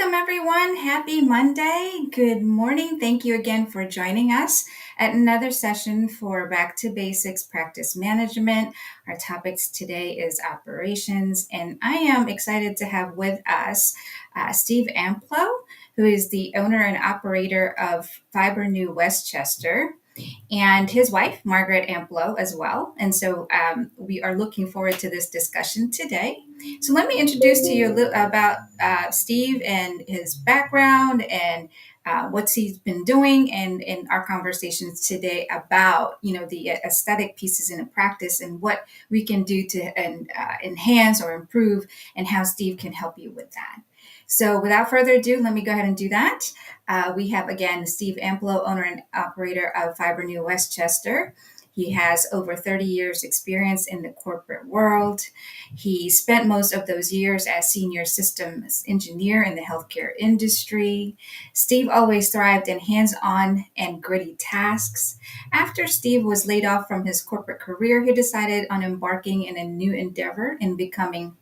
Welcome, everyone. Happy Monday. Good morning. Thank you again for joining us at another session for Back to Basics Practice Management. Our topics today is operations, and I am excited to have with us Steve Amplo, who is the owner and operator of Fibrenew West Chester, and his wife, Margaret Amplo, as well. And so we are looking forward to this discussion today. So let me introduce to you a little about Steve and his background and what he's been doing and in our conversations today about, the aesthetic pieces in a practice and what we can do to enhance or improve and how Steve can help you with that. So without further ado, let me go ahead and do that. We have, again, Steve Amplo, owner and operator of Fibrenew West Chester. He has over 30 years experience in the corporate world. He spent most of those years as senior systems engineer in the healthcare industry. Steve always thrived in hands-on and gritty tasks. After Steve was laid off from his corporate career, he decided on embarking in a new endeavor and becoming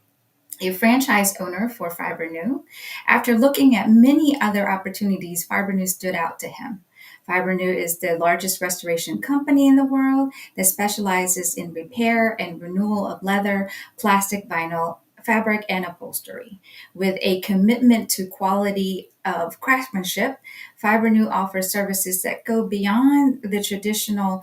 a franchise owner for Fibrenew. After looking at many other opportunities, Fibrenew stood out to him. Fibrenew is the largest restoration company in the world that specializes in repair and renewal of leather, plastic, vinyl, fabric, and upholstery. With a commitment to quality of craftsmanship, Fibrenew offers services that go beyond the traditional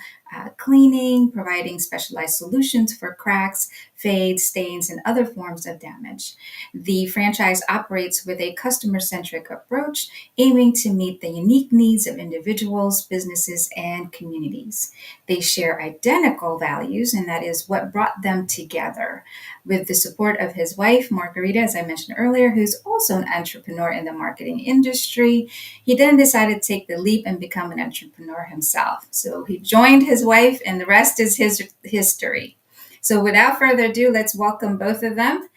cleaning, providing specialized solutions for cracks, fades, stains, and other forms of damage. The franchise operates with a customer centric approach, aiming to meet the unique needs of individuals, businesses, and communities. They share identical values, and that is what brought them together. With the support of his wife, Margarita, as I mentioned earlier, who's also an entrepreneur in the marketing industry, he then decided to take the leap and become an entrepreneur himself. So he joined his wife, and the rest is his history. So without further ado, let's welcome both of them.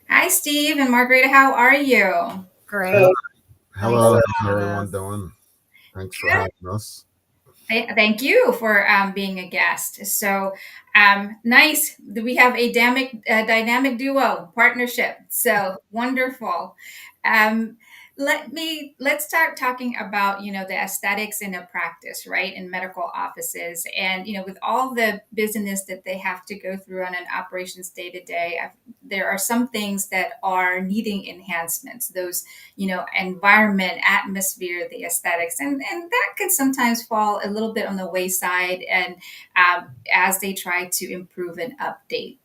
Hi, Steve and Margarita. How are you? Great. Hello, Thanks how's for having everyone us. doing? Thanks for Good. having us. Thank you for being a guest. So nice. We have a dynamic duo partnership. So wonderful. Um, let's start talking about the aesthetics in a practice, right, in medical offices, and with all the business that they have to go through on an operations day to day. There are some things that are needing enhancements. Those environment, atmosphere, the aesthetics, and that can sometimes fall a little bit on the wayside, and as they try to improve and update.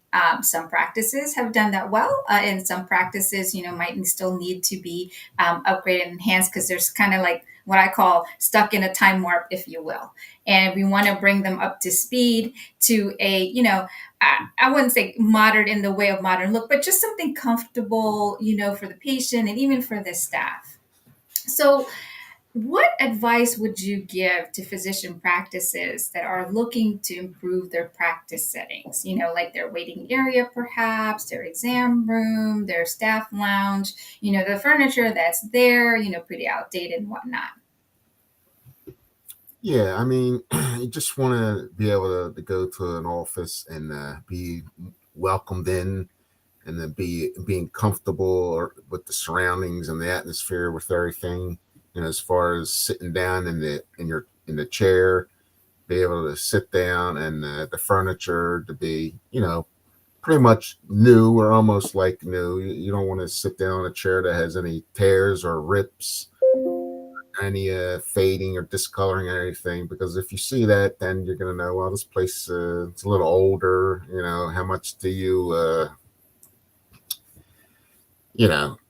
Some practices have done that well, and some practices, might still need to be upgraded and enhanced because there's kind of like what I call stuck in a time warp, if you will. And we want to bring them up to speed to a, I wouldn't say modern in the way of modern look, but just something comfortable, for the patient and even for the staff. So, what advice would you give to physician practices that are looking to improve their practice settings? Like their waiting area, perhaps, their exam room, their staff lounge, the furniture that's there, pretty outdated and whatnot. Yeah, I mean, you just want to be able to go to an office and be welcomed in, and then being comfortable with the surroundings and the atmosphere with everything. As far as sitting down in the chair, be able to sit down, and the furniture to be pretty much new or almost like new. You don't want to sit down in a chair that has any tears or rips, any fading or discoloring or anything, because if you see that, then you're going to know, well, this place it's a little older. How much do you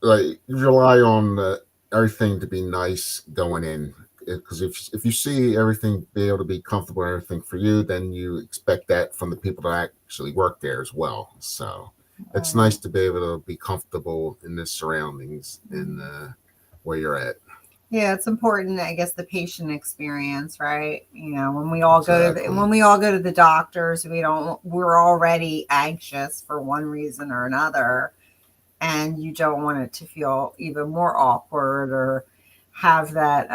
like rely on everything to be nice going in? Because if you see everything be able to be comfortable and everything for you, then you expect that from the people that actually work there as well. So it's nice to be able to be comfortable in the surroundings and where you're at. Yeah, it's important, I guess, the patient experience, right? When we all go to Exactly. when we all go to the doctors, we're already anxious for one reason or another, and you don't want it to feel even more awkward or have that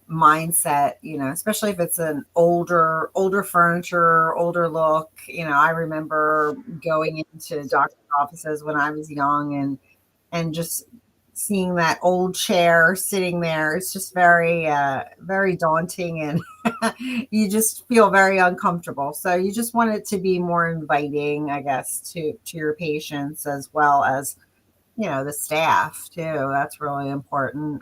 mindset, especially if it's an older furniture, older look. I remember going into doctor's offices when I was young and just seeing that old chair sitting there. It's just very daunting, and you just feel very uncomfortable. So you just want it to be more inviting, I guess, to your patients as well as the staff too. That's really important.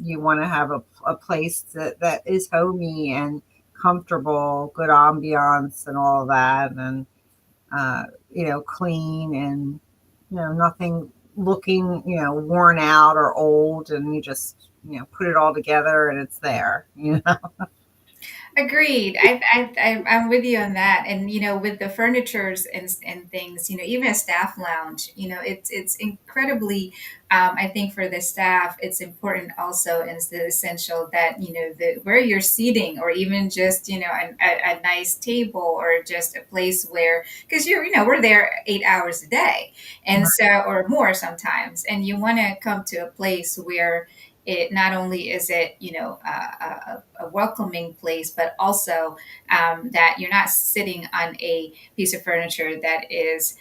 You want to have a place that is homey and comfortable, good ambiance and all of that, and clean, and nothing looking worn out or old, and you just put it all together and it's there. Agreed. I'm with you on that. And, with the furnitures and things, even a staff lounge, it's incredibly, I think for the staff, it's important also and it's essential that, where you're seating or even just, a nice table or just a place where, because we're there 8 hours a day. And so, or more sometimes, and you want to come to a place where it not only is it a welcoming place, but also that you're not sitting on a piece of furniture that is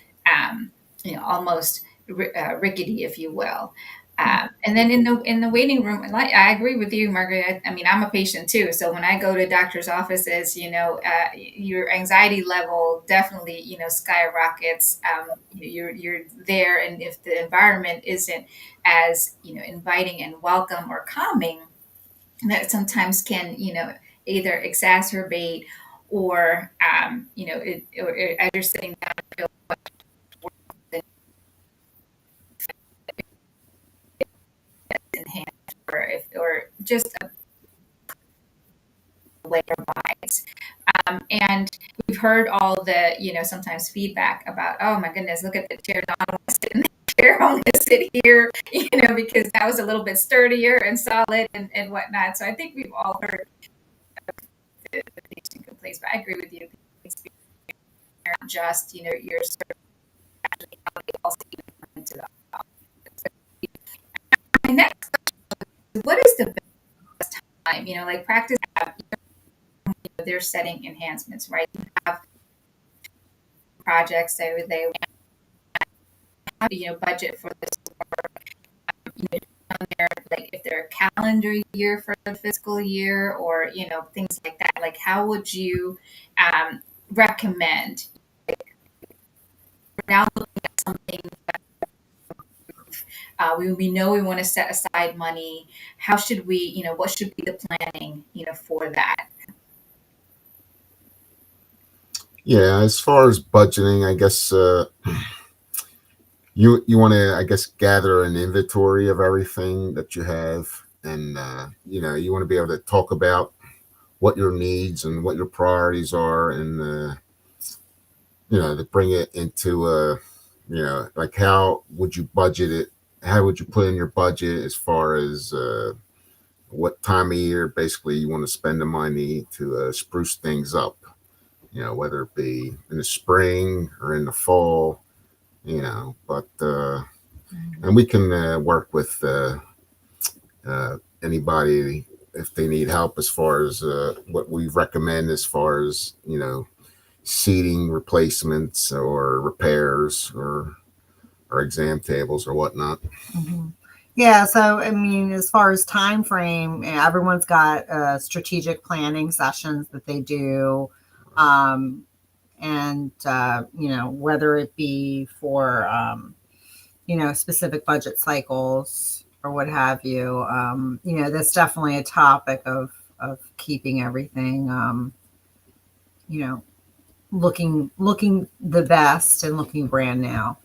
almost rickety, if you will. And then in the waiting room, like I agree with you, Margaret. I mean, I'm a patient too, so when I go to doctors' offices, your anxiety level definitely skyrockets. You're there, and if the environment isn't as inviting and welcome or calming, that sometimes can either exacerbate or or as you're sitting down feel enhanced or just a way or bias. And we've heard all the sometimes feedback about, oh my goodness, look at the chair, I don't want to sit in the chair, I want to sit here, because that was a little bit sturdier and solid and whatnot. So I think we've all heard the patient complaints, but I agree with you. Just your also into the my next question is, what is the best time? Like practice, they're setting enhancements, right? You have projects that they have, budget for this, like if they're a calendar year for the fiscal year, or things like that. Like, how would you recommend? We're now looking at something. We know we want to set aside money. How should we, what should be the planning, for that? Yeah, as far as budgeting, I guess you want to, I guess, gather an inventory of everything that you have, and you want to be able to talk about what your needs and what your priorities are, and to bring it into like how would you budget it? How would you put in your budget as far as what time of year basically you want to spend the money to spruce things up? Whether it be in the spring or in the fall, but and we can work with anybody if they need help as far as what we recommend as far as seating replacements or repairs or exam tables or whatnot. Mm-hmm. Yeah, so I mean, as far as time frame, everyone's got strategic planning sessions that they do, and whether it be for specific budget cycles or what have you. That's definitely a topic of keeping everything looking the best and looking brand new.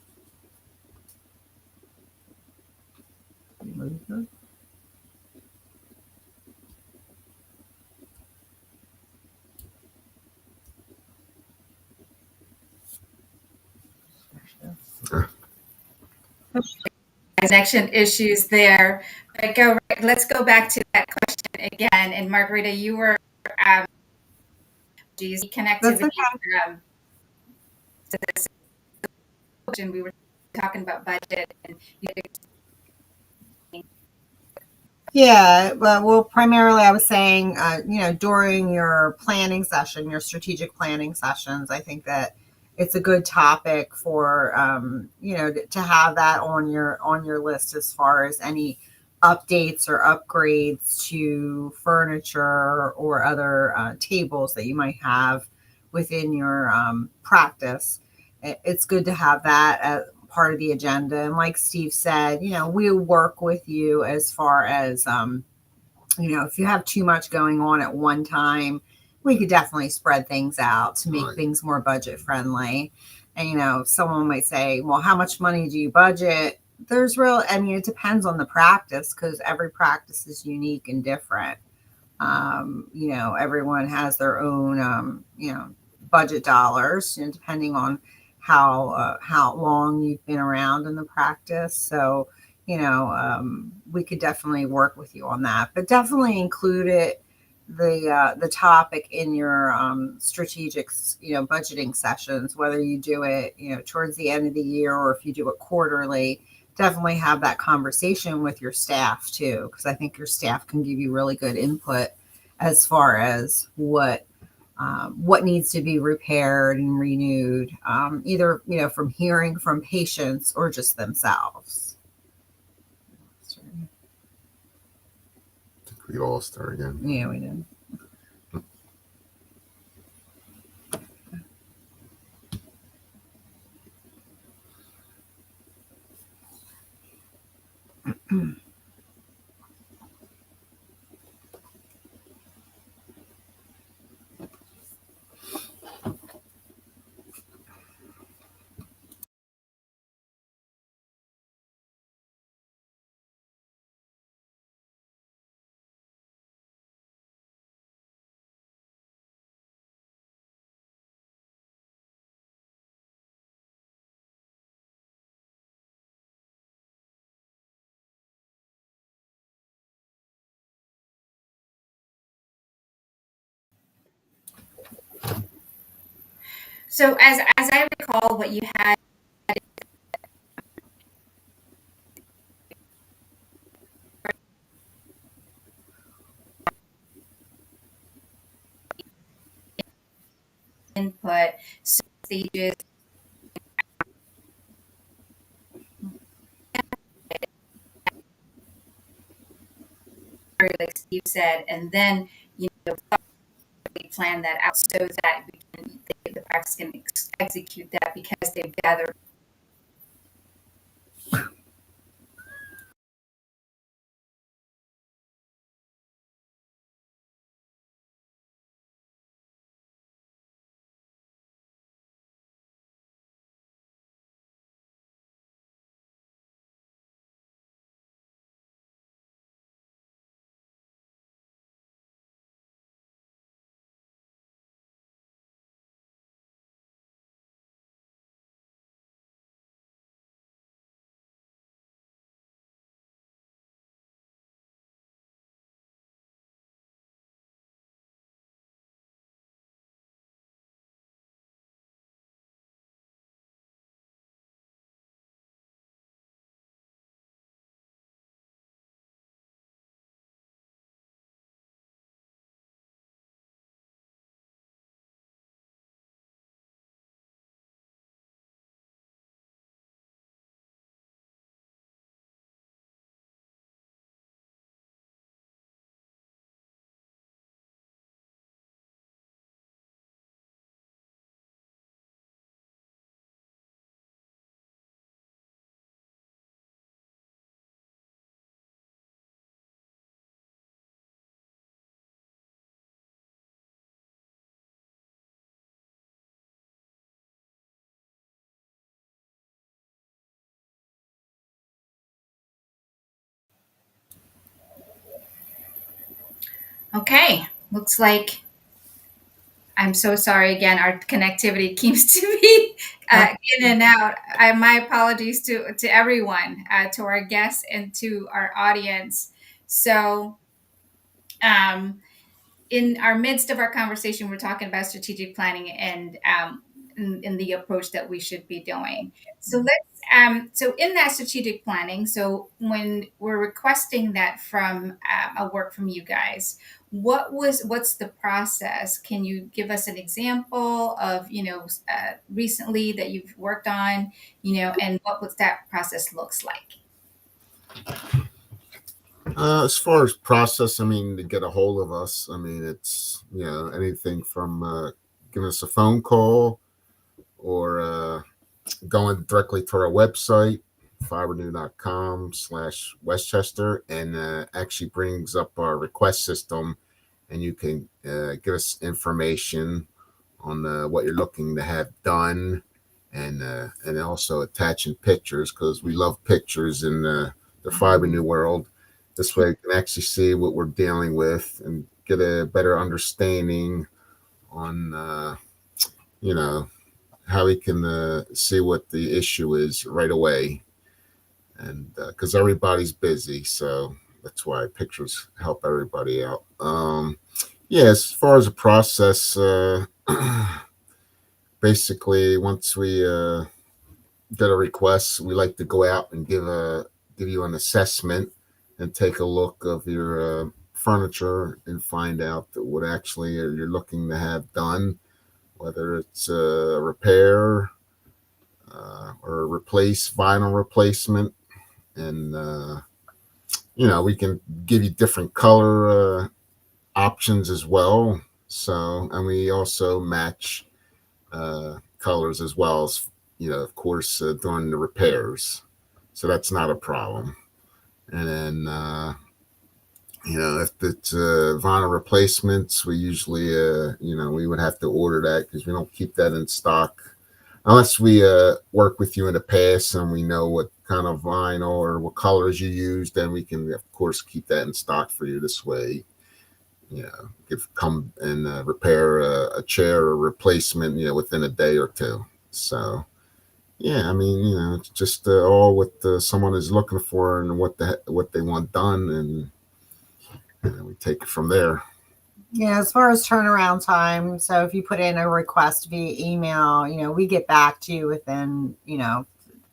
Connection issues there. But let's go back to that question again. And Margarita, you were do you see connectivity to this? And we were talking about budget and yeah, well, primarily I was saying, during your planning session, your strategic planning sessions, I think that it's a good topic for to have that on your list as far as any updates or upgrades to furniture or other tables that you might have within your practice. It's good to have that as part of the agenda. And like Steve said, we work with you as far as if you have too much going on at one time, we could definitely spread things out to make Right. things more budget friendly. And, someone might say, well, how much money do you budget? It depends on the practice because every practice is unique and different. Everyone has their own, budget dollars, depending on how long you've been around in the practice. So, we could definitely work with you on that, but definitely include the topic in your strategic, budgeting sessions, whether you do it, towards the end of the year or if you do it quarterly. Definitely have that conversation with your staff too, because I think your staff can give you really good input as far as what needs to be repaired and renewed, either from hearing from patients or just themselves. I think we lost her again. Yeah, we did. So as I recall, what you had input stages, like Steve said, and then we plan that out so that the practice can execute that because they've gathered. Okay, looks like I'm so sorry again. Our connectivity keeps to be in and out. My apologies to everyone, to our guests and to our audience. So, um, in our midst of our conversation, we're talking about strategic planning and in the approach that we should be doing. So so in that strategic planning, so when we're requesting that from a work from you guys, what's the process? Can you give us an example of, recently that you've worked on, and what that process looks like? As far as process, I mean, to get a hold of us, I mean, it's, anything from giving us a phone call or going directly to our website, fibrenew.com/Westchester, and actually brings up our request system, and you can give us information on what you're looking to have done, and also attaching pictures, because we love pictures in the Fibrenew world. This way, you can actually see what we're dealing with and get a better understanding on, you know, how we can see what the issue is right away. And because everybody's busy, so that's why pictures help everybody out. Yeah, as far as the process, basically, once we get a request, we like to go out and give you an assessment and take a look of your furniture and find out what actually you're looking to have done, whether it's a repair or replace vinyl replacement, and we can give you different color options as well. So, and we also match colors as well as, of course, during the repairs. So that's not a problem. And then, if it's vinyl replacements, we usually, we would have to order that because we don't keep that in stock unless we work with you in the past and we know what kind of vinyl or what colors you use. Then we can, of course, keep that in stock for you. This way, come and repair a chair or replacement, within a day or two. So, yeah, I mean, it's just all what someone is looking for and what they want done, and we take it from there. Yeah, as far as turnaround time, so if you put in a request via email, we get back to you within,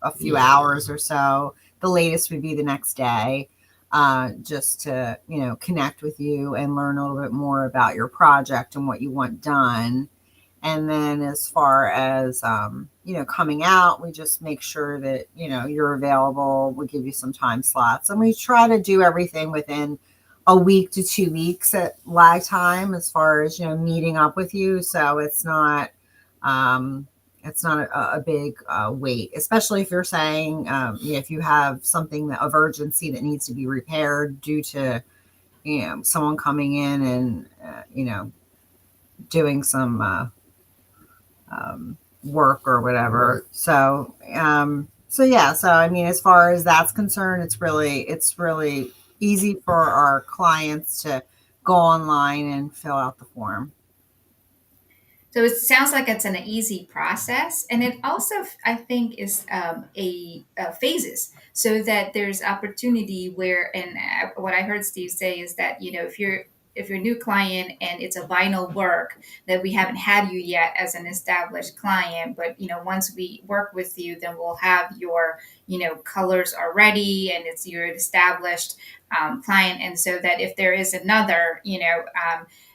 a few hours or so. The latest would be the next day, just to, connect with you and learn a little bit more about your project and what you want done. And then as far as, coming out, we just make sure that, you're available. We give you some time slots, and we try to do everything within a week to 2 weeks at lag time as far as, meeting up with you. So it's not a big wait, especially if you're saying, if you have something of urgency that needs to be repaired due to, someone coming in and, doing some work or whatever. Right. So yeah. So I mean, as far as that's concerned, it's really easy for our clients to go online and fill out the form. So it sounds like it's an easy process, and it also, I think, is phases, so that there's opportunity where. And what I heard Steve say is that, if you're a new client and it's a vinyl work that we haven't had you yet as an established client, but once we work with you, then we'll have your colors already, and it's your established client, and so that if there is another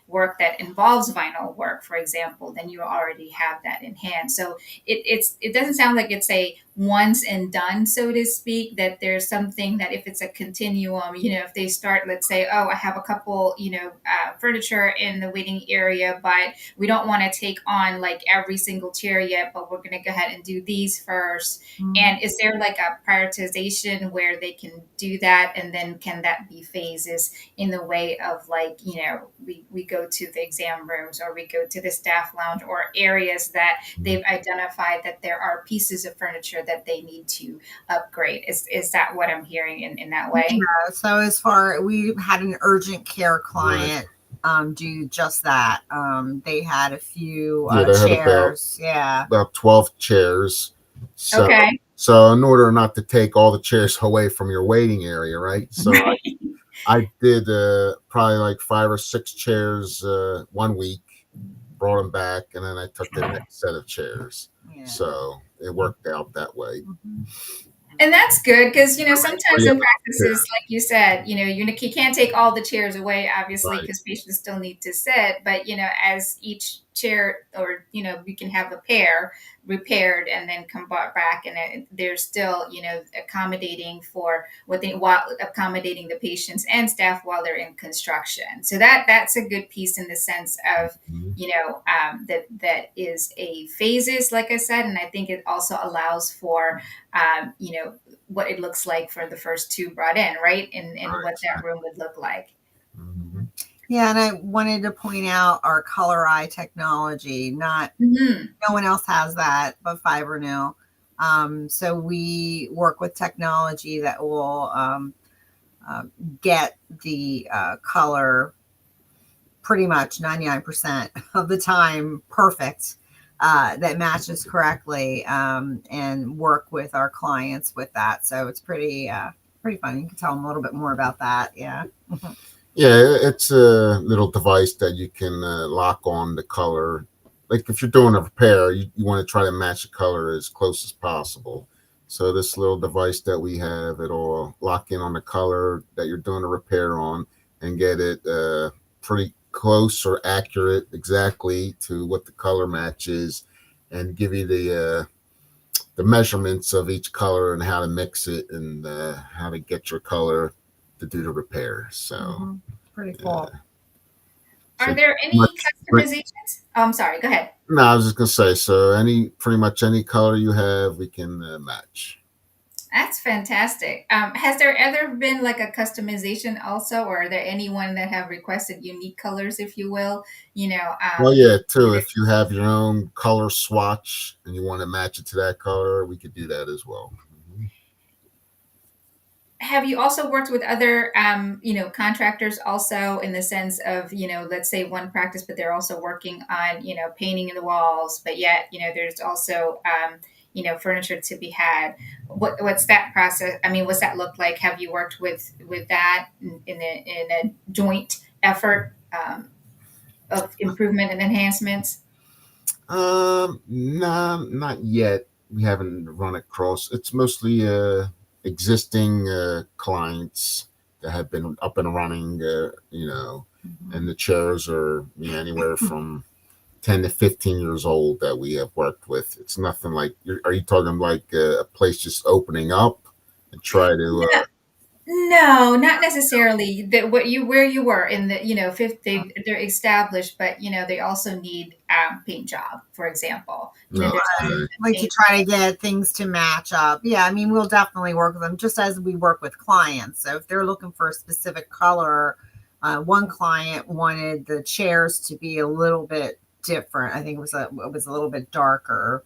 work that involves vinyl work, for example, then you already have that in hand. So it doesn't sound like it's a once and done, so to speak, that there's something that if it's a continuum, if they start, let's say, oh, I have a couple, furniture in the waiting area, but we don't want to take on like every single chair yet, but we're going to go ahead and do these first. Mm-hmm. And is there like a prioritization where they can do that? And then can that be phases in the way of, like, we go to the exam rooms, or we go to the staff lounge, or areas that they've identified that there are pieces of furniture that they need to upgrade? Is that what I'm hearing in that way? Yeah. So as far, we had an urgent care client do just that. They had a few They had chairs. about 12 chairs. So, Okay. so in order not to take all the chairs away from your waiting area, right? So I did probably like 5 or 6 chairs 1 week, brought them back, and then I took the next set of chairs. Yeah. So it worked out that way. Mhm. And that's good because, Oh, sometimes yeah, in yeah, practices, like you said, you can't take all the chairs away, obviously, right. because patients still need to sit. But, as each chair, or, we can have a pair repaired and then come back, and they're still, accommodating for while accommodating the patients and staff while they're in construction. So that's a good piece in the sense of, Mhm. that is a phases, like I said, and I think it also allows for what it looks like for the first two brought in, right? And what that Right. room would look like. Mhm. Yeah, and I wanted to point out our color eye technology. Not Hmm. No one else has that but Fibrenew. So we work with technology that will uh, get the color pretty much 99% of the time perfect, that matches correctly, and work with our clients with that. So it's pretty fun. You can tell them a little bit more about that. Yeah. Yeah, it's a little device that you can lock on the color. Like if you're doing a repair, you want to try to match the color as close as possible. So this little device that we have, it'll lock in on the color that you're doing a repair on and get it pretty close or accurate exactly to what the color matches, and give you the measurements of each color and how to mix it, and how to get your color to do the repair. So Hmm. Pretty yeah. cool. So Are there any much. customizations? Oh, I'm sorry. Go ahead. No, I was just gonna say. So pretty much any color you have, we can match. That's fantastic. Has there ever been like a customization also, or are there anyone that have requested unique colors, if you will? Well, yeah, too. If you have your own color swatch and you want to match it to that color, we could do that as well. Mhm. Have you also worked with other contractors also, in the sense of, let's say one practice, but they're also working on, painting in the walls, but yet, there's also furniture to be had. What's that process? I mean, what's that look like? Have you worked with that in a joint effort, of improvement and enhancements? Nah, not yet. We haven't run across. It's mostly existing clients that have been up and running. And Hmm. the chairs are anywhere from 10 to 15 years old that we have worked with. It's nothing like. Are you talking like a place just opening up and try to? No, not necessarily. That what you where you were in the fifth, they're established, but they also need paint job, for example. No. There's also Okay. Like to paint. try to get things to match up. Yeah, I mean, we'll definitely work with them just as we work with clients. So if they're looking for a specific color, one client wanted the chairs to be a little bit different. I think it was a little bit darker.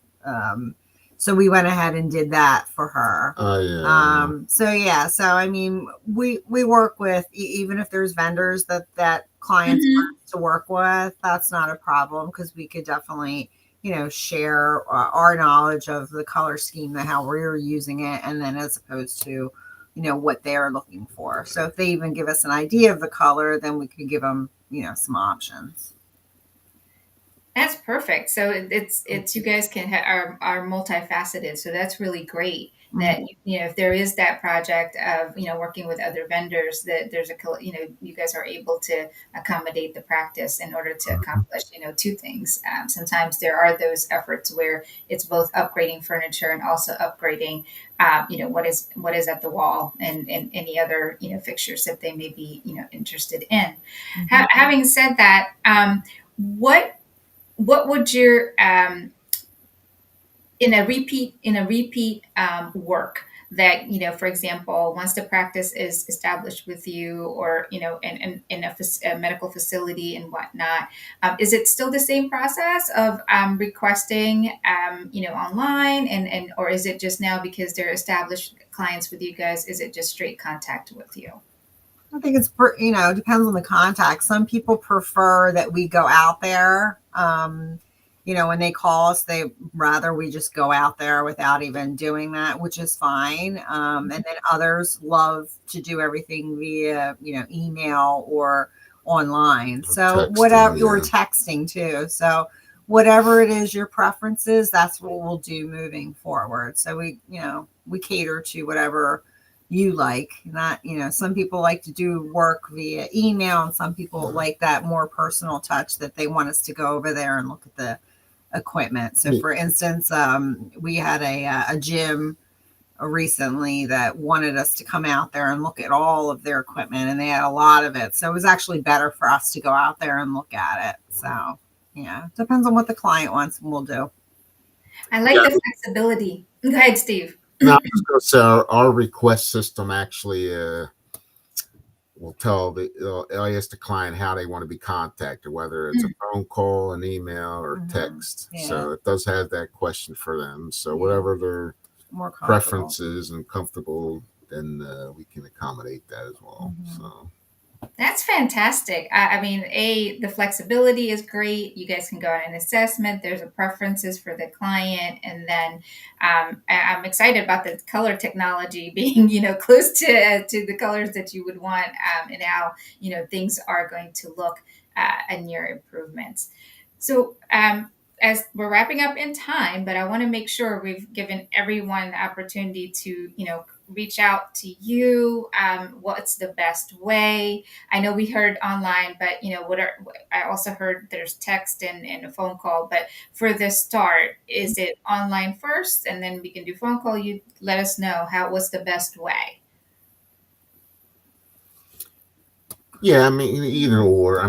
So we went ahead and did that for her. Oh yeah. So yeah, so I mean, we work with even if there's vendors that clients want Mhm. us to work with, that's not a problem because we could definitely share our knowledge of the color scheme, that how we're using it, and then as opposed to, what they're looking for. So if they even give us an idea of the color, then we could give them, some options. That's perfect. So it's you guys are multifaceted. So that's really great. That Mhm. if there is that project of working with other vendors, that there's you guys are able to accommodate the practice in order to accomplish two things. Sometimes there are those efforts where it's both upgrading furniture and also upgrading what is at the wall, and any other fixtures that they may be interested in. Mhm. Having said that, what what would your in a repeat work that for example, once the practice is established with you, or in a medical facility and whatnot, is it still the same process of requesting online, and or is it just now, because they're established clients with you guys, is it just straight contact with you? I think it depends on the contact. Some people prefer that we go out there. When they call us, they rather we just go out there without even doing that, which is fine. And then others love to do everything via, email or online. So Texting. whatever, or Yeah. texting too. So whatever it is your preferences, that's what we'll do moving forward. So we we cater to whatever you like. Not, some people like to do work via email, and some people like that more personal touch that they want us to go over there and look at the equipment. So, for instance, we had a gym recently that wanted us to come out there and look at all of their equipment, and they had a lot of it. So it was actually better for us to go out there and look at it. So, yeah, depends on what the client wants, and we'll do. I like the flexibility. Go ahead, Steve. No, I was going to say our request system actually will tell ask the client how they want to be contacted, whether it's a phone call, an email, or text. Yeah. So it does have that question for them. So whatever their more preferences and comfortable, then we can accommodate that as well. So that's fantastic. I mean, the flexibility is great. You guys can go on an assessment. There's a preferences for the client, and then I'm excited about the color technology being, close to the colors that you would want, and how things are going to look in your improvements. So, as we're wrapping up in time, but I want to make sure we've given everyone the opportunity to, reach out to you. What's the best way? I know we heard online, but I also heard there's text and a phone call. But for the start, is it online first, and then we can do phone call? You let us know what's the best way. yeah, I mean either or. I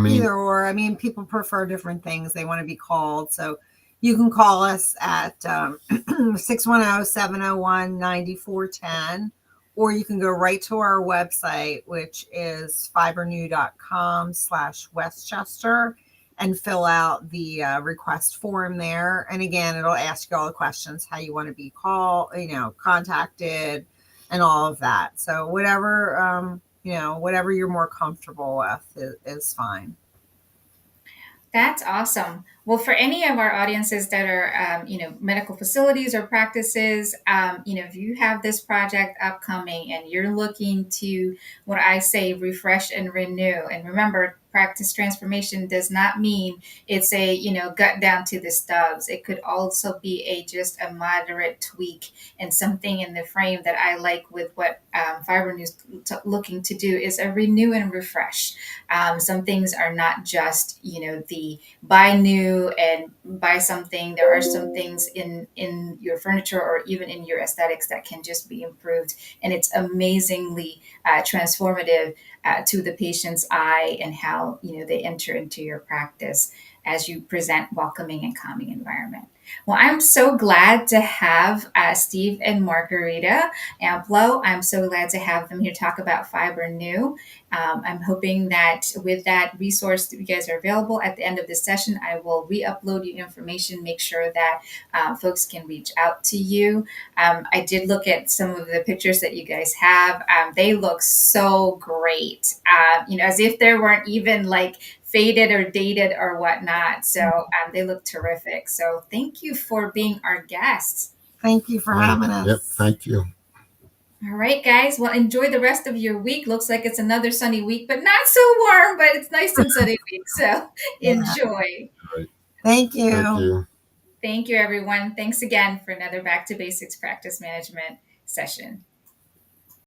mean, people prefer different things. They want to be called. So you can call us at 610-701-9410, or you can go right to our website, which is fibrenew.com/Westchester, and fill out the request form there. And again, it'll ask you all the questions, how you want to be called, contacted, and all of that. So whatever, whatever you're more comfortable with is fine. That's awesome. Well, for any of our audiences that are, medical facilities or practices, if you have this project upcoming and you're looking to, what I say, refresh and renew, and remember, practice transformation does not mean it's a, gut down to the stubs. It could also be just a moderate tweak and something in the frame that I like with what Fibrenew's looking to do is a renew and refresh. Some things are not just, the buy new and buy something. There are some things in your furniture or even in your aesthetics that can just be improved, and it's amazingly transformative to the patient's eye and how they enter into your practice as you present welcoming and calming environment. Well, I'm so glad to have Steve and Margarita Amplo. I'm so glad to have them here talk about Fibrenew. I'm hoping that with that resource that you guys are available at the end of this session, I will re-upload your information, make sure that folks can reach out to you. I did look at some of the pictures that you guys have. They look so great, as if they weren't even like faded or dated or whatnot. So they look terrific. So thank you for being our guests. Thank you for having us. Yep, thank you. All right, guys. Well, enjoy the rest of your week. Looks like it's another sunny week, but not so warm, but it's nice and sunny week. So enjoy. Right. Thank you. Thank you. Thank you, everyone. Thanks again for another Back to Basics practice management session.